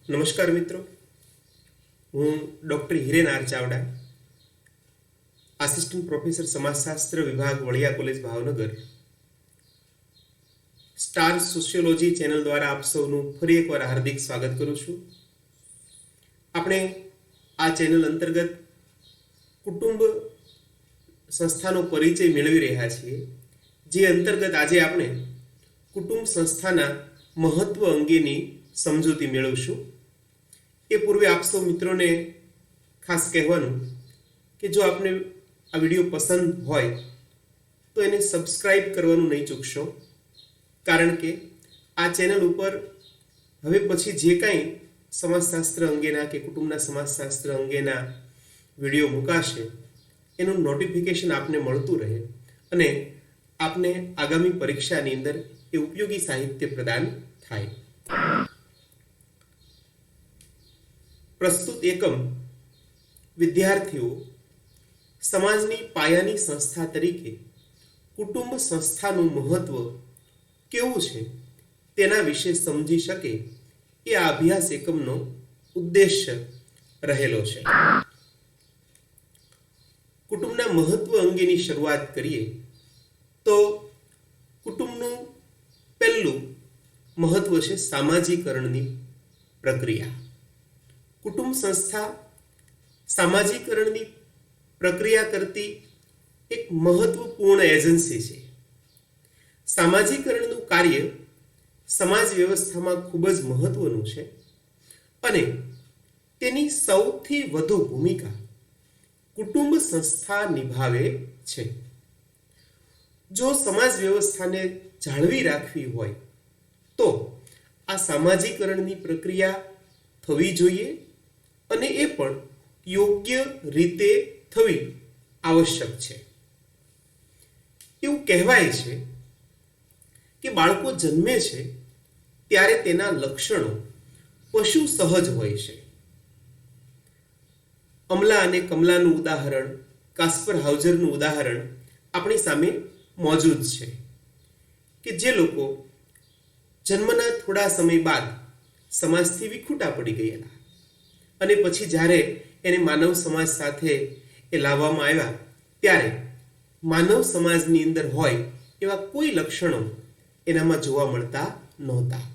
નમસ્કાર મિત્રો, હું doctor Hiren R Chavda, assistant professor સમાજશાસ્ત્ર વિભાગ Vadia college Bhavnagar, star sociology channel દ્વારા આપ સૌનું ફરી એકવાર હાર્દિક સ્વાગત કરું છું. આપણે આ ચેનલ અંતર્ગત કુટુંબ સંસ્થાનો પરિચય મેળવી રહ્યા છીએ, જે અંતર્ગત આજે આપણે કુટુંબ સંસ્થાના મહત્વ અંગેની સમજૂતી મેળવશું. એ પૂર્વે આપ સૌ મિત્રોને ખાસ કહેવાનું કે જો આપને આ વિડીયો પસંદ હોય તો એને સબસ્ક્રાઈબ કરવાનું નહીં ચૂકશો, કારણ કે આ ચેનલ ઉપર હવે પછી જે કાંઈ સમાજશાસ્ત્ર અંગેના કે કુટુંબના સમાજશાસ્ત્ર અંગેના વિડીયો મુકાશે એનું નોટિફિકેશન આપને મળતું રહે અને આપને આગામી પરીક્ષાની અંદર એ ઉપયોગી સાહિત્ય પ્રદાન થાય. પ્રસ્તુત એકમ વિદ્યાર્થીઓ સમાજની પાયાની સંસ્થા તરીકે કુટુંબ સંસ્થાનું મહત્વ કેવું છે તેના વિશે સમજી શકે એ આ અભ્યાસ એકમનો ઉદ્દેશ્ય રહેલો છે. કુટુંબના મહત્વ અંગેની શરૂઆત કરીએ તો કુટુંબનું પહેલું મહત્વ છે સામાજિકરણની પ્રક્રિયા. કુટુંબ સંસ્થા સામાજિકરણની પ્રક્રિયા કરતી એક મહત્વપૂર્ણ એજન્સી છે. સામાજિકરણનું કાર્ય સમાજ વ્યવસ્થામાં ખૂબ જ મહત્વનું છે અને તેની સૌથી વધુ ભૂમિકા કુટુંબ સંસ્થા નિભાવે છે. જો સમાજ વ્યવસ્થાને જાળવી રાખવી હોય તો આ સામાજિકરણની પ્રક્રિયા થવી જોઈએ અને એ પણ યોગ્ય રીતે થવી આવશ્યક છે. એવું કહેવાય છે કે બાળકો જન્મે છે ત્યારે તેના લક્ષણો પશુ સહજ હોય છે. અમલા અને કમલાનું ઉદાહરણ, કાસ્પર હાઉઝરનું ઉદાહરણ આપણી સામે મોજૂદ છે કે જે લોકો જન્મના થોડા સમય બાદ સમાજથી વિખૂટા પડી ગયેલા અને પછી જ્યારે એને માનવ સમાજ સાથે એ લાવવામાં આવ્યા ત્યારે માનવ સમાજની અંદર હોય એવા કોઈ લક્ષણો એનામાં જોવા મળતા નહોતા.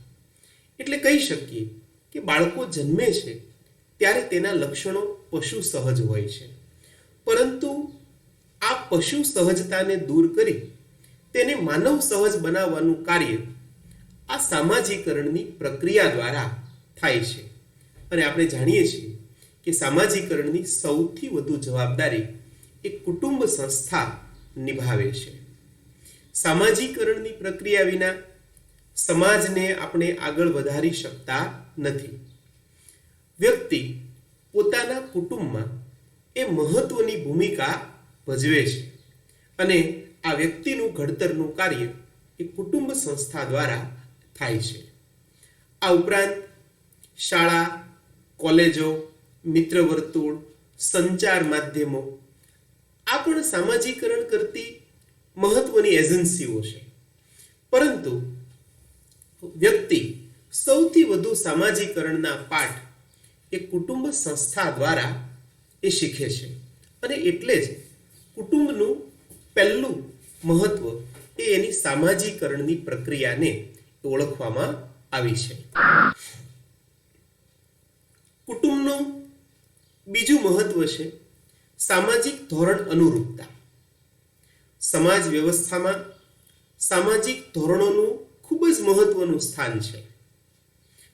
એટલે કહી શકીએ કે બાળકો જન્મે છે ત્યારે તેના લક્ષણો પશુ સહજ હોય છે, પરંતુ આ પશુ સહજતાને દૂર કરી તેને માનવ સહજ બનાવવાનું કાર્ય આ સામાજિકરણની પ્રક્રિયા દ્વારા થાય છે. અને આપણે જાણીએ છીએ કે સામાજિકરણની સૌથી વધુ જવાબદારી એ કુટુંબ સંસ્થા નિભાવે છે. સામાજિકરણની પ્રક્રિયા વિના સમાજને આપણે આગળ વધારી શકતા નથી. વ્યક્તિ પોતાના કુટુંબમાં એ મહત્વની ભૂમિકા ભજવે છે અને આ વ્યક્તિનું ઘડતરનું કાર્ય એ કુટુંબ સંસ્થા દ્વારા થાય છે. આ ઉપરાંત શાળા, કોલેજો, મિત્ર વર્તુળ, સંચાર માધ્યમો આ પણ સામાજિકરણ કરતી મહત્વની એજન્સીઓ છે, પરંતુ વ્યક્તિ સૌથી વધુ સામાજિકરણના પાઠ એ કુટુંબ સંસ્થા દ્વારા એ શીખે છે અને એટલે જ કુટુંબનું પહેલું મહત્વ એ એની સામાજિકરણની પ્રક્રિયાને ઓળખવામાં આવી છે. કુટુંબનું બીજું મહત્વ છે સામાજિક ધોરણ અનુરૂપતા. સમાજ વ્યવસ્થામાં સામાજિક ધોરણોનું ખૂબ જ મહત્વનું સ્થાન છે.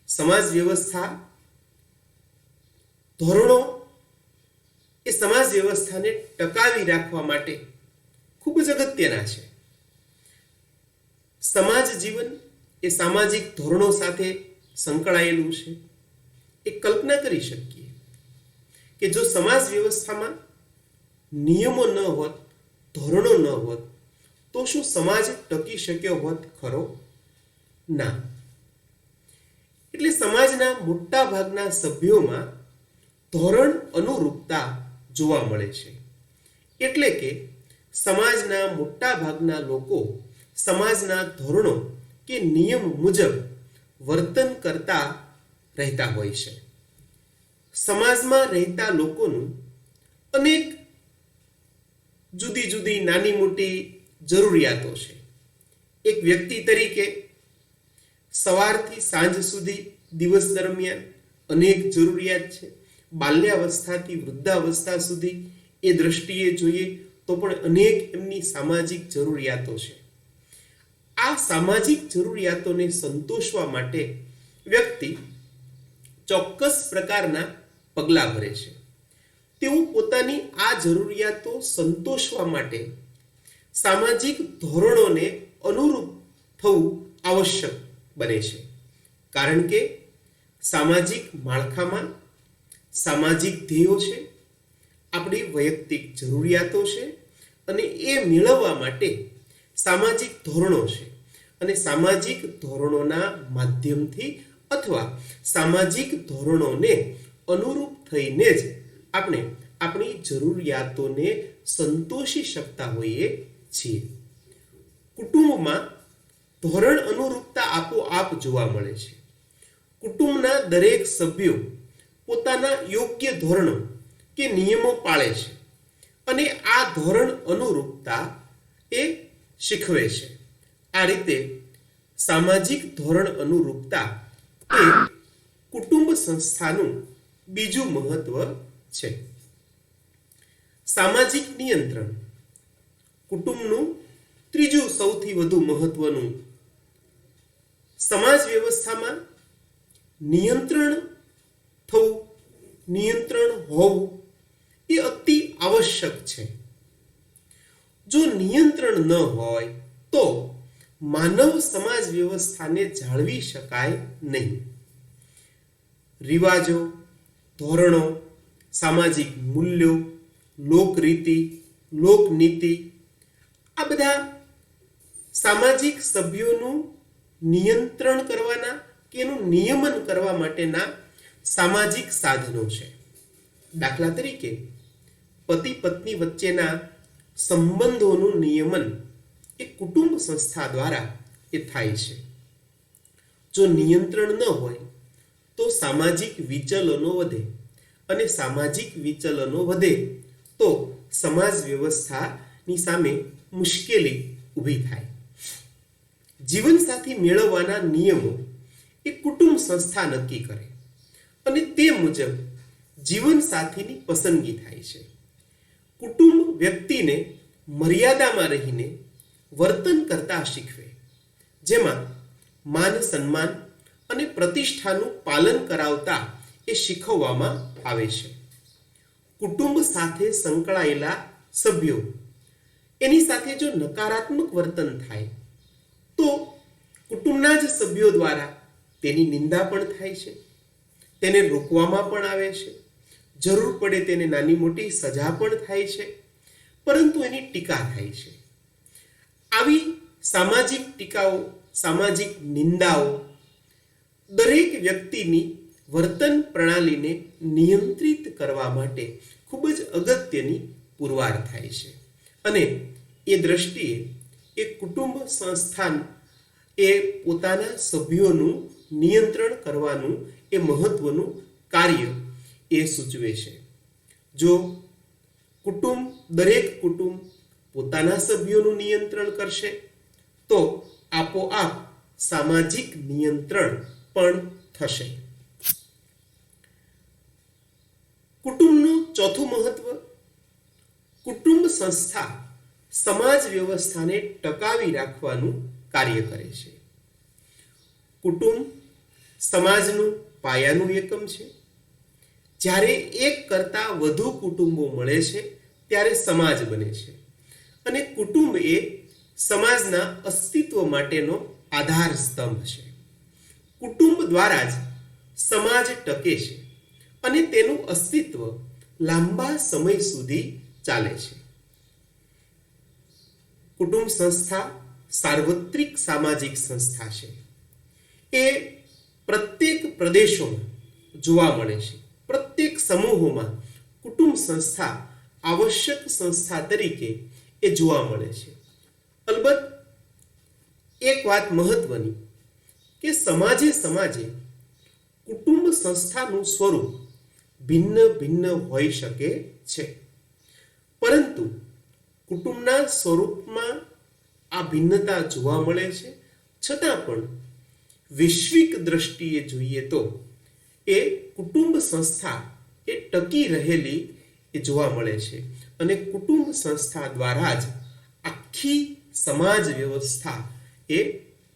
સમાજ વ્યવસ્થા ધોરણો એ સમાજ વ્યવસ્થાને ટકાવી રાખવા માટે ખૂબ જ અગત્યના છે. સમાજ જીવન એ સામાજિક ધોરણો સાથે સંકળાયેલું છે. એ કલ્પના કરી શકીએ કે જો સમાજ વ્યવસ્થામાં નિયમો ન હોત, ધોરણો ન હોત તો શું સમાજ ટકી શક્યો હોત ખરો? ના. એટલે સમાજના મોટા ભાગના સભ્યોમાં ધોરણ અનુરૂપતા જોવા મળે છે. એટલે કે સમાજના મોટા ભાગના લોકો સમાજના ધોરણો કે નિયમ મુજબ વર્તન કરતા રહેતા હોય છે. સમાજમાં રહેતા લોકોનું અનેક જુદી જુદી નાની મોટી જરૂરિયાતો છે. એક વ્યક્તિ તરીકે સવારથી સાંજ સુધી દિવસ દરમિયાન અનેક જરૂરિયાત છે. બાલ્યાવસ્થાથી વૃદ્ધાવસ્થા સુધી એ દ્રષ્ટિએ જોઈએ તો પણ અનેક એમની સામાજિક જરૂરિયાતો છે. આ સામાજિક જરૂરિયાતોને સંતોષવા માટે વ્યક્તિ ચોક્કસ પ્રકારના પગલાં ભરે છે. તેઓ પોતાની આ જરૂરિયાતો સંતોષવા માટે સામાજિક ધોરણોને અનુરૂપ થવું આવશ્યક બને છે. કારણ કે સામાજિક માળખામાં સામાજિક ધ્યેયો છે, આપણી વૈયક્તિક જરૂરિયાતો છે, અને એ મેળવવા માટે સામાજિક ધોરણો છે. અને સામાજિક ધોરણોના માધ્યમથી અથવા સામાજિક ધોરણોને અનુરૂપ થઈને જ આપણે આપણી જરૂરિયાતોને સંતોષી શકતા હોઈએ છીએ. કુટુંબમાં ધોરણ અનુરૂપતા આપોઆપ જોવા મળે છે. કુટુંબના દરેક સભ્યો પોતાના યોગ્ય ધોરણો કે નિયમો પાળે છે અને આ ધોરણ અનુરૂપતા એ શીખવે છે. આ રીતે સામાજિક ધોરણ અનુરૂપતા એ કુટુંબ સંસ્થાનું બીજું મહત્વ છે. સામાજિક નિયંત્રણ કુટુંબનું ત્રીજું સૌથી વધુ મહત્વનું. સમાજ વ્યવસ્થામાં નિયંત્રણ થવું, નિયંત્રણ હોવું એ અતિ આવશ્યક છે. જો નિયંત્રણ ન હોય તો માનવ સમાજ વ્યવસ્થાને જાળવી શકાય નહીં. રિવાજો, ધોરણો, સામાજિક મૂલ્યો, લોકરીતિ, લોકનીતિ આ બધા સામાજિક સભ્યોનું નિયંત્રણ કરવાના કે એનું નિયમન કરવા માટેના સામાજિક સાધનો છે. દાખલા તરીકે પતિ પત્ની વચ્ચેના સંબંધોનું નિયમન એ કુટુંબ સંસ્થા દ્વારા એ થાય છે. જો નિયંત્રણ ન હોય તો સામાજિક વિચલનો વધે, અને સામાજિક વિચલનો વધે તો સમાજ વ્યવસ્થાની સામે મુશ્કેલી ઊભી થાય. જીવનસાથી મેળવવાના નિયમો એ કુટુંબ સંસ્થા નક્કી કરે અને તે મુજબ જીવનસાથીની પસંદગી થાય છે. કુટુંબ વ્યક્તિને મર્યાદામાં રહીને વર્તન કરતા શીખવે, જેમાં માન સન્માન અને પ્રતિષ્ઠાનું પાલન કરાવતા એ શીખવવામાં આવે છે. કુટુંબ સાથે સંકળાયેલા સભ્યો એની સાથે જો નકારાત્મક વર્તન થાય તો કુટુંબના જ સભ્યો દ્વારા તેની નિંદા પણ થાય છે, તેને રોકવામાં પણ આવે છે, જરૂર પડે તેને નાની મોટી સજા પણ થાય છે, પરંતુ એની ટીકા થાય છે. આવી સામાજિક ટીકાઓ, સામાજિક નિંદાઓ દરેક વ્યક્તિની વર્તન પ્રણાલીને નિયંત્રિત કરવા માટે ખૂબ જ અગત્યની પુરવાર થાય છે. અને એ દ્રષ્ટિએ એ કુટુંબ સંસ્થાન એ પોતાના સભ્યોનું નિયંત્રણ કરવાનું એ મહત્વનું કાર્ય એ સૂચવે છે. જો દરેક કુટુંબ પોતાના સભ્યોનું નિયંત્રણ કરશે તો આપોઆપ સામાજિક નિયંત્રણ પણ થશે. કુટુંબનું ચોથું મહત્વ, કુટુંબ સંસ્થા સમાજ વ્યવસ્થાને ટકાવી રાખવાનું કાર્ય કરે છે. કુટુંબ સમાજનું પાયાનું એકમ છે. જ્યારે એક કરતાં વધુ કુટુંબો મળે છે ત્યારે સમાજ બને છે, અને કુટુંબ એ સમાજના અસ્તિત્વ માટેનો આધાર સ્તંભ છે. કુટુંબ દ્વારા જ સમાજ ટકે છે અને તેનું અસ્તિત્વ લાંબા સમય સુધી ચાલે છે. કુટુંબ સંસ્થા સાર્વત્રિક સામાજિક સંસ્થા છે. એ પ્રત્યેક પ્રદેશોમાં જોવા મળે છે. પ્રત્યેક સમૂહોમાં કુટુંબ સંસ્થા આવશ્યક સંસ્થા તરીકે એ જોવા મળે છે. અલબત્ત એક વાત મહત્વની કે સમાજે કુટુંબ સંસ્થાનું સ્વરૂપ ભિન્ન ભિન્ન હોઈ શકે છે, પરંતુ કુટુંબના સ્વરૂપમાં આ ભિન્નતા જોવા મળે છે. છતાં પણ વૈશ્વિક દ્રષ્ટિએ જોઈએ તો એ કુટુંબ સંસ્થા એ ટકી રહેલી એ જોવા મળે છે, અને કુટુંબ સંસ્થા દ્વારા જ આખી સમાજ વ્યવસ્થા એ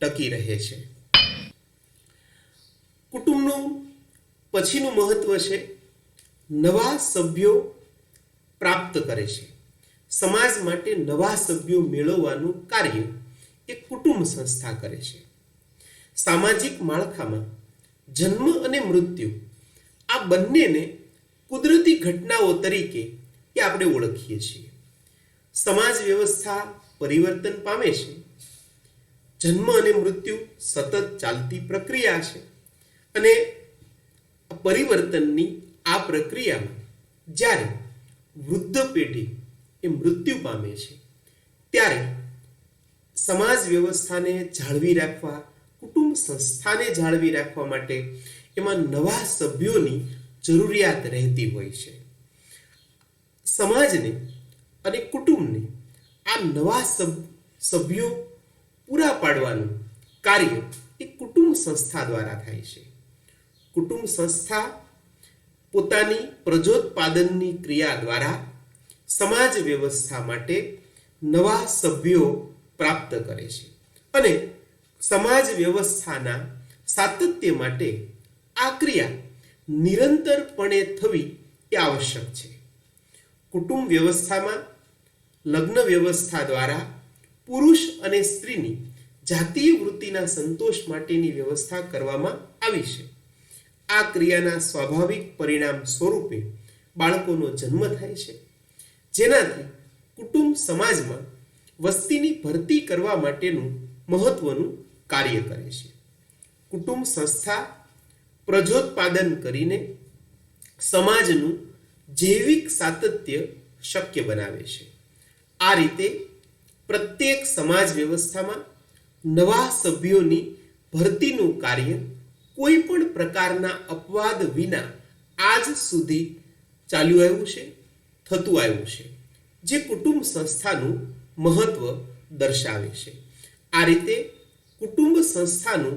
ટકી રહે છે. કુટુંબનું પછીનું મહત્વ છે નવા સભ્યો પ્રાપ્ત કરે છે. સમાજ માટે નવા સભ્યો મેળવવાનું કાર્ય એ કુટુંબ સંસ્થા કરે છે. સામાજિક માળખામાં જન્મ અને મૃત્યુ આ બંનેને કુદરતી ઘટનાઓ તરીકે એ આપણે ઓળખીએ છીએ. સમાજ વ્યવસ્થા પરિવર્તન પામે છે. જન્મ અને મૃત્યુ સતત ચાલતી પ્રક્રિયા છે, અને પરિવર્તનની આ પ્રક્રિયામાં જ્યારે વૃદ્ધ પેઢી એ મૃત્યુ પામે છે, ત્યારે સમાજ વ્યવસ્થાને જાળવી રાખવા, કુટુંબ સંસ્થાને જાળવી રાખવા માટે એમાં નવા સભ્યોની જરૂરિયાત રહેતી હોય છે. સમાજને અને કુટુંબને આ નવા સભ્યો પૂરા પાડવાનું કાર્ય એ કુટુંબ સંસ્થા દ્વારા થાય છે. કુટુંબ સંસ્થા પોતાની પ્રજોત્પાદનની ક્રિયા દ્વારા સમાજ વ્યવસ્થા માટે નવા સભ્યો પ્રાપ્ત કરે છે, અને સમાજ વ્યવસ્થાના સાતત્ય માટે આ ક્રિયા નિરંતરપણે થવી એ આવશ્યક છે. કુટુંબ વ્યવસ્થામાં લગ્ન વ્યવસ્થા દ્વારા પુરુષ અને સ્ત્રીની જાતીય વૃત્તિના સંતોષ માટેની વ્યવસ્થા કરવામાં આવી છે. આ ક્રિયાના સ્વાભાવિક પરિણામ સ્વરૂપે બાળકોનો જન્મ થાય છે, જેનાથી કુટુંબ સમાજમાં વસ્તીની ભરતી કરવા માટેનું મહત્વનું કાર્ય કરે છે. કુટુંબ સંસ્થા પ્રજોત્પાદન કરીને સમાજનું જૈવિક સાતત્ય શક્ય બનાવે છે. આ રીતે પ્રત્યેક સમાજ વ્યવસ્થામાં નવા સભ્યોની ભરતીનું કાર્ય કોઈ પણ પ્રકારના અપવાદ વિના આજ સુધી ચાલ્યું આવ્યું છે, થતું આવ્યું છે, જે કુટુંબ સંસ્થાનું મહત્વ દર્શાવે છે. આ રીતે કુટુંબ સંસ્થાનું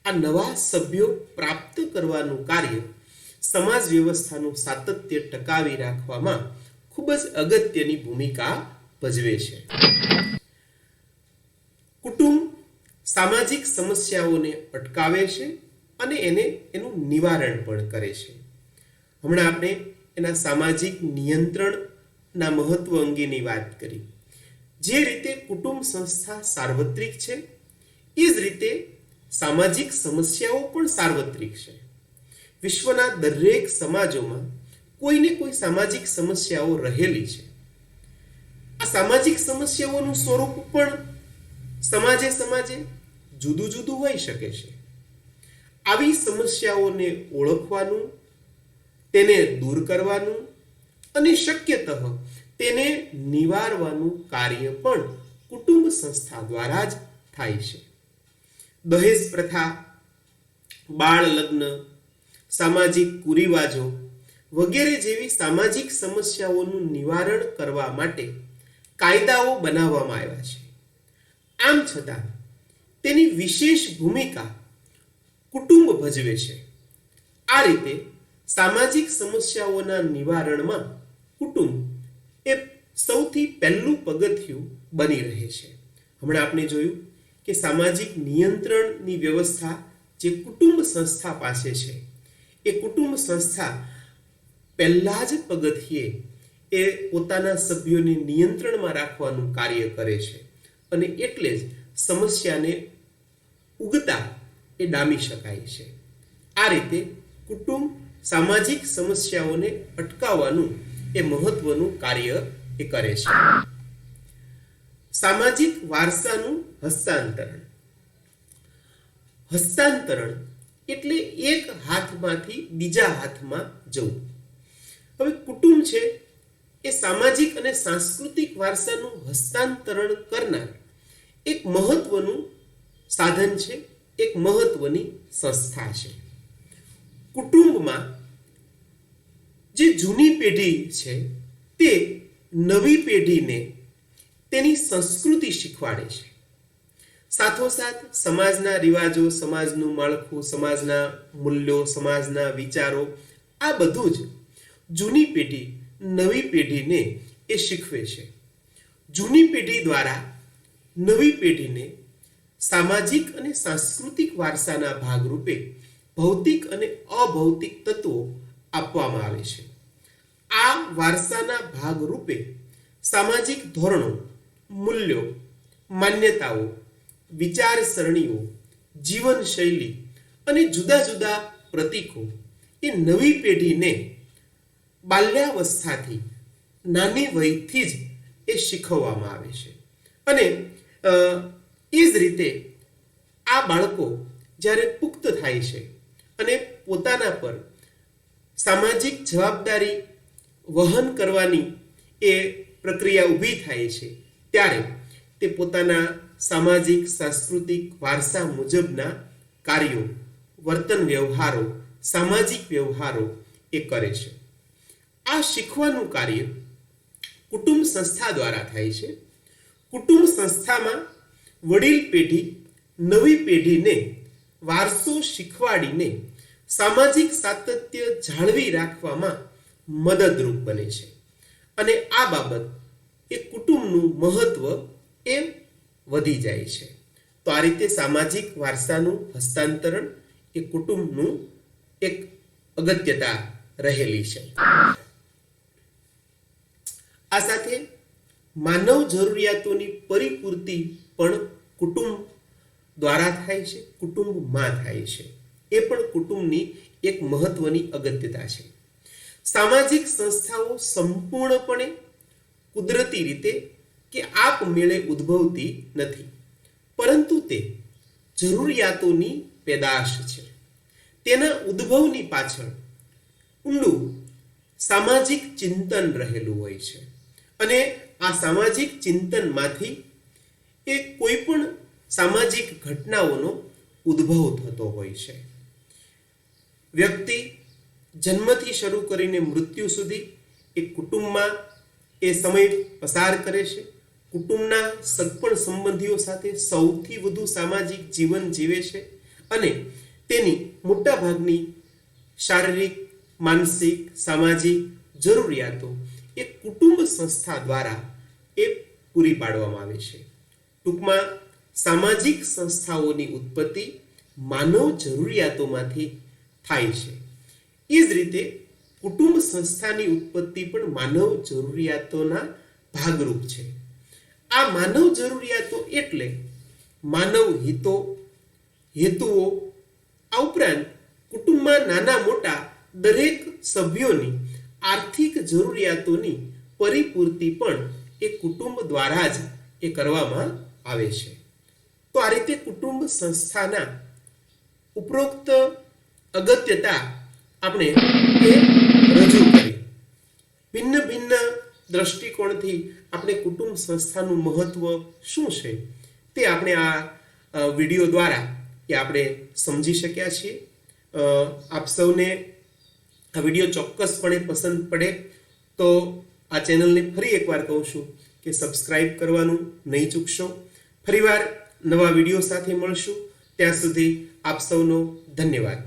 આ નવા સભ્યો પ્રાપ્ત કરવાનું કાર્ય સમાજ વ્યવસ્થાનું સાતત્ય ટકાવી રાખવામાં ખૂબ જ અગત્યની ભૂમિકા ભજવે છે. કુટુંબ સામાજિક સમસ્યાઓને અટકાવે છે અને એનું નિવારણ પણ કરે છે. હમણાં આપણે એના સામાજિક નિયંત્રણના મહત્વ અંગેની વાત કરી. જે રીતે કુટુંબ સંસ્થા સાર્વત્રિક છે, એ જ રીતે સામાજિક સમસ્યાઓ પણ સાર્વત્રિક છે. વિશ્વના દરેક સમાજોમાં કોઈને કોઈ સામાજિક સમસ્યાઓ રહેલી છે. આ સામાજિક સમસ્યાઓનું સ્વરૂપ પણ સમાજે જુદું જુદું હોઈ શકે છે. આવી સમસ્યાઓને ઓળખવાનું, તેને દૂર કરવાનું અને શક્યતઃ તેને નિવારવાનું કાર્ય પણ કુટુંબ સંસ્થા દ્વારા જ થાય છે. દહેજ પ્રથા, બાળ લગ્ન, સામાજિક કુરિવાજો વગેરે જેવી સામાજિક સમસ્યાઓનું નિવારણ કરવા માટે કાયદાઓ બનાવવામાં આવ્યા છે. આમ છતાં તેની વિશેષ ભૂમિકા કુટુંબ ભજવે છે. આ રીતે સામાજિક સમસ્યાઓના નિવારણમાં કુટુંબ એ સૌથી પહેલું પગથિયું બની રહે છે. હમણાં આપણે જોયું કે સામાજિક નિયંત્રણની વ્યવસ્થા જે કુટુંબ સંસ્થા પાસે છે, એ કુટુંબ સંસ્થા પહેલા જ પગથિયે એ પોતાના સભ્યોને નિયંત્રણમાં રાખવાનું કાર્ય કરે છે, અને એટલે જ સમસ્યાને ઉગતા એ ડામી શકાય છે. આ રીતે કુટુંબ સામાજિક સમસ્યાઓને અટકાવવાનું એ મહત્વનું કાર્ય એ કરે છે. સામાજિક વારસાનું હસ્તાંતરણ એટલે એક હાથમાંથી બીજા હાથમાં જવું. હવે કુટુંબ છે એ સામાજિક અને સાંસ્કૃતિક વારસાનું હસ્તાંતરણ કરનાર એક મહત્વનું સાધન છે, એક મહત્વની સંસ્થા છે. કુટુંબમાં જે જૂની પેઢી છે તે નવી પેઢીને તેની સંસ્કૃતિ શીખવાડે છે. સાથોસાથ સમાજના રિવાજો, સમાજનું માળખું, સમાજના મૂલ્યો, સમાજના વિચારો, આ બધું જ જૂની પેઢી નવી પેઢીને એ શીખવે છે. જૂની પેઢી દ્વારા નવી પેઢીને સામાજિક અને સાંસ્કૃતિક વારસાના ભાગરૂપે ભૌતિક અને અભૌતિક તત્વો આપવામાં આવે છે. આ વારસાના ભાગરૂપે સામાજિક ધોરણો, મૂલ્યો, માન્યતાઓ, વિચારસરણીઓ, જીવનશૈલી અને જુદા જુદા પ્રતીકો એ નવી પેઢીને બાલ્યાવસ્થાથી, નાની વયથી જ એ શીખવવામાં આવે છે. અને એ જ રીતે આ બાળકો જ્યારે પુખ્ત થાય છે અને પોતાના પર સામાજિક જવાબદારી વહન કરવાની એ પ્રક્રિયા ઊભી થાય છે, ત્યારે તે પોતાના સામાજિક સાંસ્કૃતિક વારસા મુજબના કાર્યો, વર્તન વ્યવહારો, સામાજિક વ્યવહારો એ કરે છે. આ શીખવાનું કાર્ય કુટુંબ સંસ્થા દ્વારા થાય છે. કુટુંબ સંસ્થામાં વડીલ પેઢી નવી પેઢીને વારસો શીખવાડીને સામાજિક સાતત્ય જાળવી રાખવામાં મદદરૂપ બને છે. અને આ બાબત એ કુટુંબનું મહત્વ એ વધી જાય છે. તો આ રીતે સામાજિક વારસાનું હસ્તાંતરણ એ કુટુંબનું એક અગત્યતા રહેલી છે. આ સાથે માનવ જરૂરિયાતોની પરિપૂર્તિ પણ કુટુંબ દ્વારા થાય છે, કુટુંબમાં થાય છે. એ પણ કુટુંબની એક મહત્વની અગત્યતા છે. સામાજિક સંસ્થાઓ સંપૂર્ણપણે કુદરતી રીતે કે આપમેળે ઉદ્ભવતી નથી, પરંતુ તે જરૂરિયાતોની પેદાશ છે. તેના ઉદ્ભવની પાછળ ઊંડું સામાજિક ચિંતન રહેલું હોય છે. અને આ સામાજિક ચિંતનમાંથી એ કોઈ પણ સામાજિક ઘટનાઓનો ઉદ્ભવ થતો હોય છે. વ્યક્તિ જન્મથી શરૂ કરીને મૃત્યુ સુધી એ કુટુંબમાં એ સમય પસાર કરે છે. કુટુંબના સગપણ સંબંધીઓ સાથે સૌથી વધુ સામાજિક જીવન જીવે છે અને તેની મોટા ભાગની શારીરિક, માનસિક, સામાજિક જરૂરિયાતો એ કુટુંબ સંસ્થા દ્વારા એ પૂરી પાડવામાં આવે છે. ટૂંકમાં સામાજિક સંસ્થાઓની ઉત્પત્તિ માનવ જરૂરિયાતોમાંથી થાય છે. એ જ રીતે કુટુંબ સંસ્થાની ઉત્પત્તિ પણ માનવ જરૂરિયાતોના ભાગરૂપ છે. આ માનવ જરૂરિયાતો એટલે માનવ હિતો, હેતુઓ, આ ઉપરાંત કુટુંબમાં નાના મોટા દરેક સભ્યોની આર્થિક જરૂરિયાતોની પરિપૂર્તિ પણ એ કુટુંબ દ્વારા જ એ કરવામાં આવે છે. તો આ રીતે કુટુંબ સંસ્થાના ઉપરોક્ત અગત્યતા આપણે એ રજૂ કરી. ભિન્ન ભિન્ન દ્રષ્ટિકોણથી આપણે કુટુંબ સંસ્થાનું મહત્વ શું છે તે આપણે આ વિડીયો દ્વારા એ આપણે સમજી શક્યા છીએ. આપ સૌને આ વિડીયો ચોક્કસપણે પસંદ પડે તો આ ચેનલને ફરી એકવાર કહું છું કે સબસ્ક્રાઇબ કરવાનું નહીં ચૂકશો. ફરીવાર નવા વિડીયો સાથે મળશું. ત્યાં સુધી આપ સૌનો ધન્યવાદ.